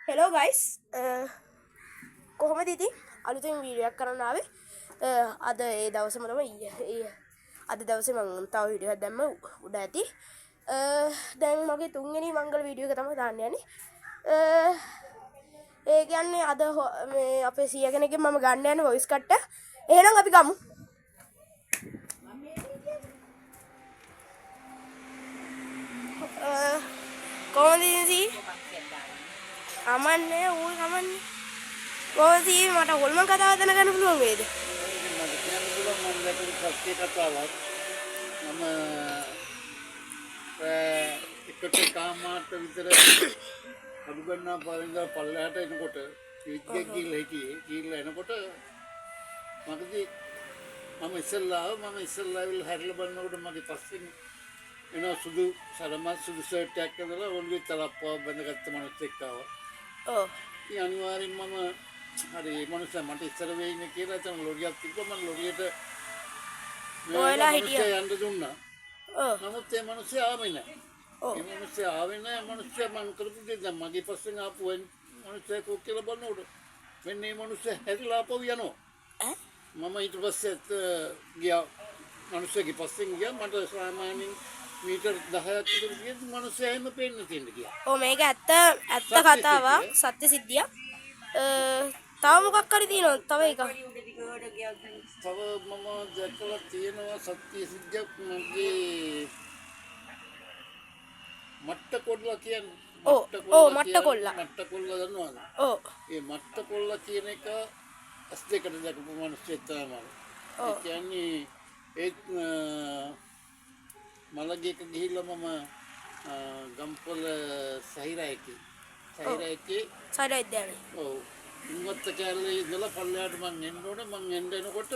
Hello guys කොහොමද ඉතින් අලුතෙන් වීඩියෝයක් කරන්න ආවේ අද ඒ දවසම තමයි අද දවසේ මම තව වීඩියෝ එකක් දැම්ම උඩ ඇති දැන් මගේ තුන්වෙනි මංගල වීඩියෝ එක තමයි දාන්න යන්නේ ඒ කියන්නේ අද මේ අපේ සීයා කෙනෙක්ගෙන් මම ගන්න යන වොයිස් කට්ට එහෙනම් අපි ගමු කොහොමද ඉතින් අමන්නේ ඌයි කමන්නේ කොහොමද මට හොල්මන් කතාව දැනගන්න පුළුවන් වේද මට කියන්න පුළුවන් මම දැකපු සත්‍ය කතාවක් මම එකට කාමාට විතර අනුගන්නා පාරෙන්දා පල්ලෙහාට එනකොට විද්‍යාවක් ගිහලා හිටියේ ගිහලා එනකොට මගදී මම ඉස්සල්ලා විල් හැරිලා බලනකොට මගේ පස්සෙන් එනවා සුදු සරමත් සුදු ෂර්ට් එකක් ඇඳලා ඔළුවේ තලප්පුවක් බැඳගත්ත මිනිහෙක් ආවා. ඔව්. ඉතින් අනිවාර්යෙන් මම හරි මනුස්සයා මට ඉස්සර වෙයි ඉන්නේ කියලා තමයි ලොරියක් තිබ්බා මම ලොරියට ඔයලා හිටියා යන්න දුන්නා. ඔව්. නමුත් ඒ මනුස්සයා ආවේ නැහැ. ඔව්. ඒ මනුස්සයා ආවේ නැහැ මනුස්සයා මං කරපු දේ දැන් මගේ පස්සෙන් ආපු මනුස්සයා කොක්කලා බලනකොට මෙන්න මේ මනුස්සයා හැරිලා ආපහු යනවා. ඈ? මම ඊට පස්සේ ගියා මනුස්සයාගේ පස්සෙන් ගියා මට සාමාන්‍යයෙන් මීටර් 10ක් විතර ගියත් මනුස්සයා එහෙම පේන්න තියෙන්න ගියා. ඔව් මේක ඇත්ත කතාවක් සත්‍ය සිද්ධියක්. තව මොකක් හරි තියෙනවද? තව එකක්. තව මම දැකලා තියෙනවා සත්‍ය සිද්ධියක් මගේ මට්ට කොල්ලා කියන්නේ. ඔව් මට්ට කොල්ලා. මට්ට කොල්ලා දන්නවද? ඔව්. ඒ මට්ට කොල්ලා කියන එක ඇස් දෙකට දැකපු මිනිස්සෙක් තමයි. ඒ කියන්නේ ඒත් මලගේක ගිහිල්ලා මම ගම්පොල සහිරායකේ සහිරායද්දේ ඔව් ඉන්වත් කැලේ ඉඳලා පල්ලෙහාට මං එන්න ඕනේ මං එනකොට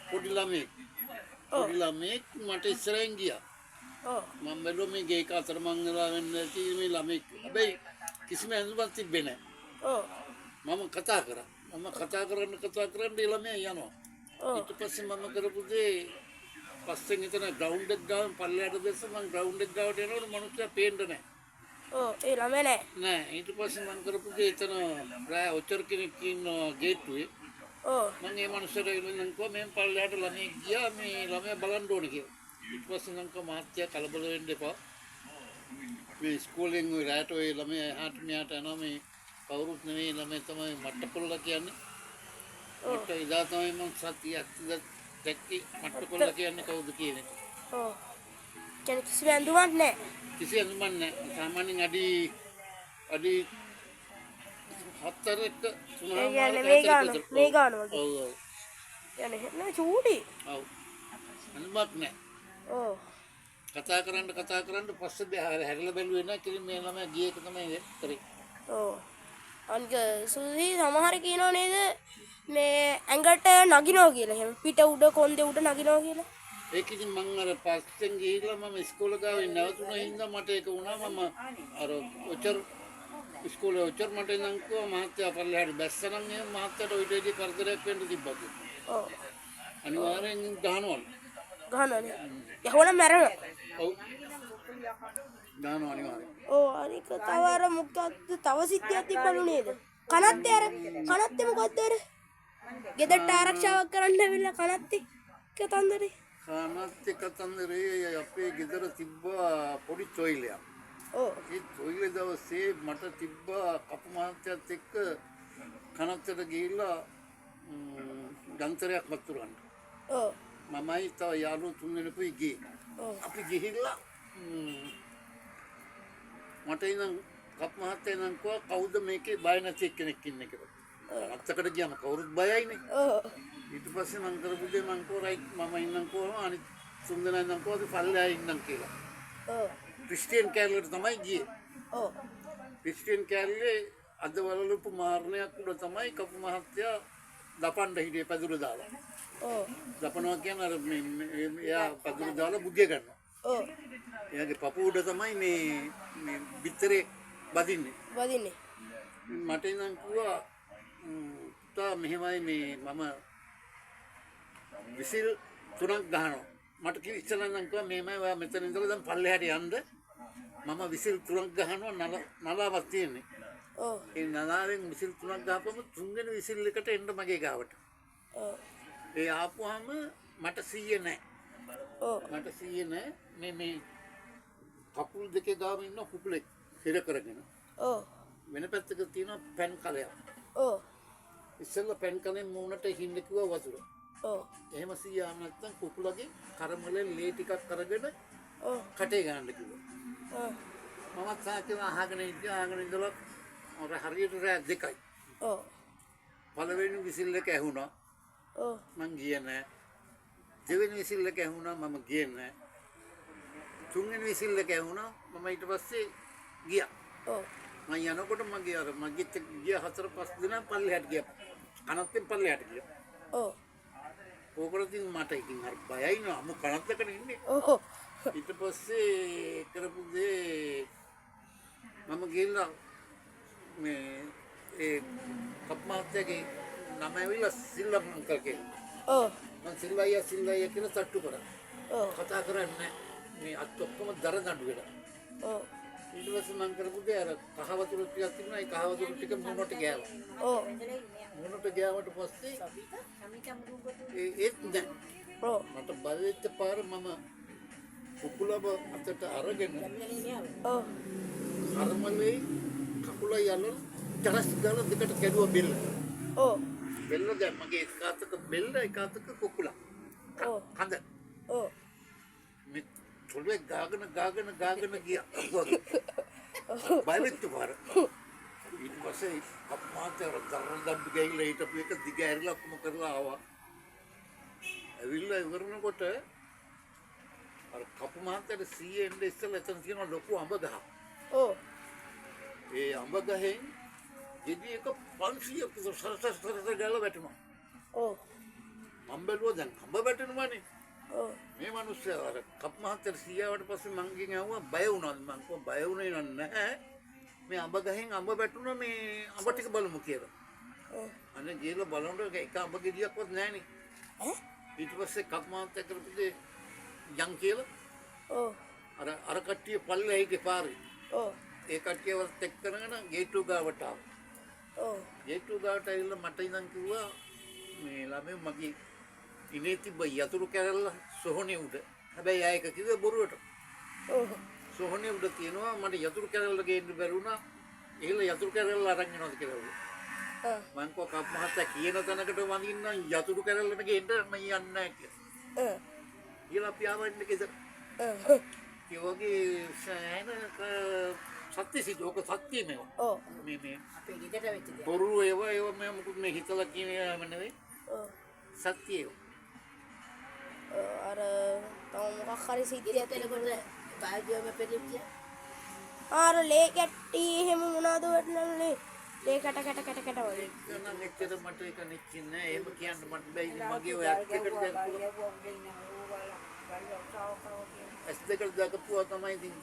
පොඩි ළමෙක් මට ඉස්සරහින් ගියා ඔව් මම බැලුවා මේ ගේ අතර මං වෙලා වෙන්න ඇති මේ ළමෙක් හැබැයි කිසිම ඇඳුමක් තිබ්බේ නැහැ ඔව් මම කතා කරන්න ඒ ළමයා යනවා ඊට පස්සේ මම කරපු දේ පස්සෙන් එතන ග්‍රවුන්ඩ් එක ගාව පල්ලෙහාට දැස්ස මම ග්‍රවුන්ඩ් එක ගාවට යනකොට මනුස්සයා පේන්නේ නැහැ. ඔව් ඒ ළමයා නැහැ. නෑ ඊට පස්සේ මම කරපු දේ එතන රෑ ඔච්චර කෙනෙක් ඉන්න ගේට්ටුවේ. ඔව් මම මේ මනුස්සයාට ඉල්ලන්න කිව්වා මම පල්ලෙහාට ළමයි ගියා මේ ළමයා බලන්න ඕනේ කියලා. ඊට පස්සේ මම කිව්වා මහත්තයා කලබල වෙන්න එපා. මේ ඉස්කෝලෙන් ඔය රෑට ඔය ළමයා එහාට මෙහාට යනවා මේ කවුරුත් නෙවෙයි ළමයා තමයි මට්ට කොල්ලා කියන්නේ. ඔව් එදා තමයි මම සතියක් දැක්කේ මට්ට කොල්ලා කියන්නේ කවුද කියන එක. ඔව්. කියන්නේ කිසිම ඇඳුමක් නැහැ. කිසි ඇඳුමක් නැහැ. සාමාන්‍යයෙන් අඩි 4ක 3 මේ ගාන වගේ. ඔව් ඔව්. යන්නේ නෑ චූටි. ඔව්. ඇඳුමක් නැහැ. ඔව්. කතා කරන්න පස්සේ හැරිලා බැලුවේ නැහැ කිලි මේ ළමයා ගියේ එක තමයි කරේ. ඔව්. අනික සුදි සමහර කියනෝ නේද මේ ඇඟට නගිනවා කියලා. එහෙම පිට උඩ කොන්දේ උඩ නගිනවා කියලා. ඒක ඉතින් මම අර පස්සෙන් ගිහිල්ලා මම ඉස්කෝලේ ගාවේ නැවතුණා හින්දා මට ඒක වුණා මම අර ඔච්චර ඉස්කෝලේ ඔච්චර මට නම් කිව්වා මහත්තයා පල්ලෙහාට බැස්සනම් එහෙම මහත්තයාට ඔය දෙවි කරදරයක් වෙන්න තිබ්බා කියලා. ඔව්. අනිවාර්යෙන් ගහනවනේ. යහවනම් මැරෙනවා. ඔව්. ගහනවා අනිවාර්යෙන්. ඔව් අනික තව අර මොකක්ද තව සිද්ධියක් තිබ්බලු නේද? කනත්තේ මොකද්ද අර? ගෙදරට ආරක්ෂාවක් කරන්න ඇවිල්ලා කනත්තේ කතන්දරේ අපේ ගෙදර තිබ්බා පොඩි තොইলයක්. ඔව්. ඒ තොইল දවසේ මට තිබ්බා කපු මහත්තයත් එක්ක කනත්තට ගිහිල්ලා ගන්තරයක් වතුරන්න. ඔව්. මමයි තව යාළුවෝ 3 දෙනෙකුයි ගියේ. ඔව්. අපි ගිහිල්ලා මට ඉතින් කප් මහත්තයා නම් කවුද මේකේ බය නැති කෙනෙක් ඉන්නේ කියලා. අත්තකට ගියාම කවුරුත් බයයිනේ. ඔව්. ඊට පස්සේ මං කරපු දේ මං කෝ රයිට් මම ඉන්නම්කෝ අනිත් 3 දෙනා ඉන්නම්කෝ අපි පල්ලෙහා ඉන්නම් කියලා. ඔව්. ක්‍රිස්තියානි කැලේට තමයි ගියේ. ඔව්. ක්‍රිස්තියානි කැලේ අද වලලුපු මාරණයක් උඩ තමයි කපු මහත්තයා දපන්න හිටියේ පැදුර දාලා. ඔව්. දපනවා කියන්නේ අර එයා පැදුර දාලා බුදිය ගන්නවා. ඔව්. එයාගේ පපුව උඩ තමයි මේ බිත්තරේ බදින්නේ. මට ඉඳන් කිව්වා තා මෙහෙමයි මේ මම විසිල් 3ක් ගහනවා. මට කිව්ව ඉස්සෙල්ලා නම් කිව්වා මෙහෙමයි ඔයා මෙතන ඉඳලා දැන් පල්ලෙහාට යන්න මම විසිල් 3ක් ගහනවා නලාවක් තියෙන්නේ. ඔව් ඒ නලාවෙන් විසිල් 3ක් ගහපම තුන්වෙනි විසිල් එකට එන්න මගේ ගාවට. ඔව් ඒ ආපුවාම මට 100 නැහැ. ඔව් මට 100 නැහැ. මේ කකුල් දෙකේ ගාව ඉන්න කුකුලෙක් හිර කරගෙන. ඔව් වෙන පැත්තක තියෙන පැන් කලයක්. ඔව් ඉස්සෙල්ලා පැන් කලෙන් මූණට හින්න කිව්වා වතුර. ඔව් එහෙම සීයා නැත්තම් කුකුලගේ කරමලේ ලේ ටිකක් අරගෙන ඔව් කටේ ගන්න කිව්වා. ඔව් මමත් සාකේව අහගෙන ඉඳලා අර හරියට රෑ 2යි. ඔව් පළවෙනි විසිල් එක ඇහුණා. ඔව් මං ගියේ නෑ. දෙවෙනි විසිල් එක ඇහුණා මම ගියේ නෑ. තුන්වෙනි විසිල් එක ඇහුණා මම ඊට පස්සේ ගියා. ඔව් මම යනකොට මගේත් ගිය 4-5 දිනක් පල්ලෙහාට ගියා. අනත්තෙන් පල්ලෙහාට ගියා. ඔව් ඕකරකින් මට ඉතින් හරි බයයි නෝ අමු කනත්තකට ඉන්නේ. ඔව් ඊට පස්සේ කරපු දේ මම ගිහලා මේ ඒ කප්මාත්‍යගේ නම ඇවිල්ලා සිල්ලා අංකල් කියලා. ඔව් මම සිල්ලායියා කියලා තට්ටු කරා. ඔව් කතා කරන්නේ මේ අත් ඔක්කොම දරදඬු වෙලා. ඔව් ඊට පස්සේ මම කරපු දේ අර කහ වතුර ටිකක් තිබුණා ඒ කහ වතුර ටික මොනට ගෑවා. ඔව් මොනට ගෑවට පස්සේ ඒත් නෑ. ඔව් මට බලෙච්ච පාර මම කුකුලව අතට අරගෙන ඔව් කර්මලේ කකුල යන තරස් ගාන දෙකට කැඩුවා බෙල්ල. ඔව් බෙල්ල දැන් මගේ එක අතක බෙල්ල එක අතක කුකුල. ඔව් හඳ ඔව් මේ තොලේ ගාගෙන ගියා. බයවිත් පාර. ඊට පස්සේ අප්පාතර දරදඬු ගෑවිලා හිටපු එක දිග ඇරිලා කොම කරලා ආවා. ඇවිල්ලා ඉවරනකොට අර කපු මහත්තයාට සීයේ එන්න ඉස්සෙල්ලා එතන තියෙන ලොකු අඹ ගහ. ඔව් ඒ අඹ ගහෙන් ගෙඩි එක 500ක් සරසර ගාලා වැටුණා. ඔව් මම බැලුවා දැන් අඹ වැටෙනවානේ. ඔව් මේ මිනිස්සයා අර කප් මහත්තයාට සීයාවට පස්සේ මං ගෙන් ඇහුවා බය වුණාද මං කිව්වා බය වුණේ නැහැ. මේ අඹ ගහෙන් අඹ වැටුණා මේ අඹ ටික බලමු කියලා. ඔව් අනේ ගිහලා බලනකොට එක අඹ ගෙඩියක්වත් නැහනේ. ඊට පස්සේ කප් මහත්තයා කරපු දේ යන් කියලා ඔව් අර කට්ටිය පල්ලෙහාගේ පාරේ ඔව් ඒ කට්ටියවත් එක්ක කරගෙන ගේට්ටුව ගාවට ආවා. ඔව් ගේට්ටුව ගාවට ඇවිල්ලා මට ඉඳන් කිව්වා මේ ළමයි මගේ ඉනේ තිබ්බ යතුරු කැරල්ල සොහොනේ උඩ. හැබැයි ආයක කිව්වේ බොරුවට. ඔව් සොහොනේ උඩ තියෙනවා මට යතුරු කැරල්ල ගේන්න බැරුණා. එහෙල යතුරු කැරල්ල අරන් එනවාද කියලා. මං කෝ කප් මහත්තයා කියන තැනකට වඳින්න යතුරු කැරල්ලට ගේන්න මම යන්නේ නැහැ කියලා. ඊළඟ අපි ආවන්නේ ගෙදර. ඒ වගේ සෑහෙන සත්‍ය සිද්ධෝක සත්‍ය මේව. ඔව් මේ අපේ ගෙදර වෙච්ච දේ. බොරු ඒවා මේ මොකුත් මේ හිතලා කියනම නෙවෙයි. ඔව් සත්‍ය ඒවා. අර තව මොකක් හරි සිද්ධියක් එතකොට බාජියම පෙරිච්ච. අර ලේ කැට්ටි එහෙම මොනවද වටනන්නේ ලේ කැට වගේ ඒක නම් එච්චර මට ඒක නෙච්චින්නේ නැහැ. එහෙම කියන්න මට බෑ. ඉතින් මගේ ඔය ඇස් දෙකට දැක්කුවා. ඇස් දෙකට දැකපුවා තමයි ඉතින්.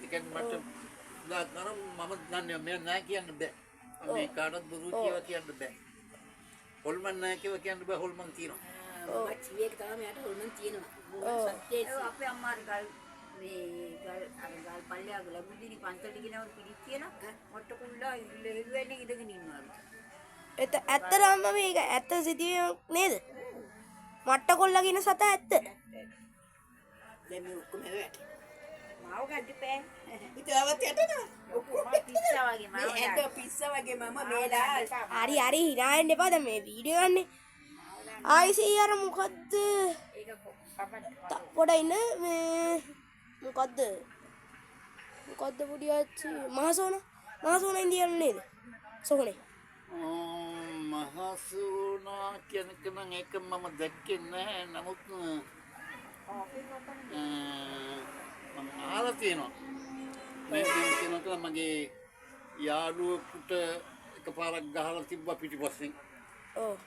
ඒ කියන්නේ මට දාගන්න මම දන්නේ මම නෑ කියන්න බෑ. මේ කාටවත් බොරු කියලා කියන්න බෑ. හොල්මන් නෑ කියලා කියන්න බෑ. හොල්මන් කියනවා. මම චීයක තමයි යට හොල්මන් තියෙනවා. සත්‍යයි. අපේ අම්මාට ගල් ගල් පල්ලෙහා ගලමුදිනි පන්සලට ගෙනව පිළිත් කියලා මොට්ට කුල්ලා ඉල්ලෙන්නේ ඉඳගෙන ඉන්නවා. ඇත්තටම මේක ඇත්ත සිදුවීමක් නේද? මට්ට කොල්ලා කියන සතා ඇත්ත. දැන් මේ ඔක්කොම වැට. මාව ගද්දිපෑ. ඉතාලවත් යටනවා. ඔක්කොම පිස්සා වගේ මාව. මේ ඇට පිස්සා වගේ මම මේලා හරි හිනාවෙන්න එපා දැන් මේ වීඩියෝ ගන්නේ. ආයිසී අර මොකද්ද? ඒක පපට. පොඩ ඉන්න මේ මොකද්ද පොඩි අච්චි මහසෝන ඉන්දියානු නේද? සෝනේ. මහසුනා කියන එක නම් ඒක මම දැක්කේ නැහැ. නමුත් මම අහලා තියෙනවා. මේ කියනකොට මගේ යාළුවෙකුට එකපාරක් ගහලා තිබ්බා පිටිපස්සෙන්. ඔව්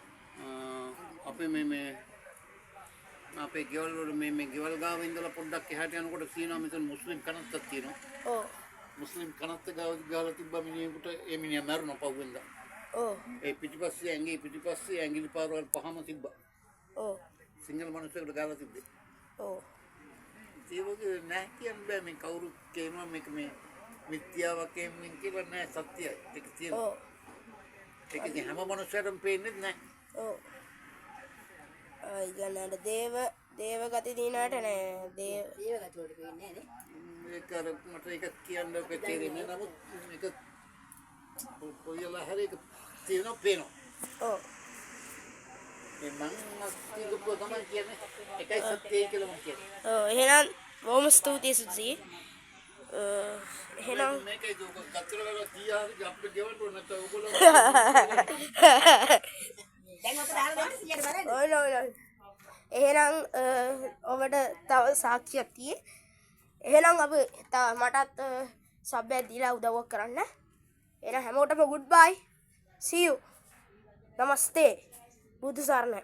අපේ මේ අපේ ගෙවල් වල මේ ගෙවල් ගාව ඉඳලා පොඩ්ඩක් එහාට යනකොට තියෙනවා මෙතන මුස්ලිම් කනත්තක් තියෙනවා. ඔව් මුස්ලිම් කනත්ත ගාව ගාලා තිබ්බා මිනිහෙකුට ඒ මිනිහා මැරුණා පහුවෙන්ද. ඔව් ඒ පිටිපස්සේ ඇඟිලි පාරවල් පහම තිබ්බා. ඔව් සිංහල මිනිස්සුන්ට ගාලා තිබ්බේ. ඔව් ඒ වගේ නැහැ කියන්න බෑ මේ කවුරුත් කියනවා මේක මේ මිත්‍යාවක් කියමින් කියලා නෑ සත්‍යයි ඒක තියෙනවා. ඕ ඒක ඉතින් හැම මනුස්සයරම පේන්නේ නැහැ. ඕ ඉගන්නට දේව ගති දීනාට නෑ දේව ඒව ගතවලට පේන්නේ නෑනේ. ඒක අර මට ඒක කියන්න ඔක තේරෙන්නේ නමුත් මේක කොයිලා හරි ඒක තියෙනවා පේනවා. ඕ මේ මං අස්තිකපුව තමයි කියන්නේ එකයි සත්‍යයි කියලා මම කියන්නේ. එහෙනම් බොහොම ස්තුතියි සුසී එහෙනම් මේකයි දුක කතරවල තියාහරි අපිට ගෙවන්න ඕන නැත්නම් ඔයගොල්ලෝ දැන් ඔක දාලා දෙන්න 100ට බලන්න. ඔය එහෙනම් ඔබට තව සාක්ෂියක් තියේ එහෙනම් අපි මටත් සබ්බයක් දීලා උදව්වක් කරන්න එහෙනම් හැමෝටම good bye see you නමස්තේ බුදු සරණයි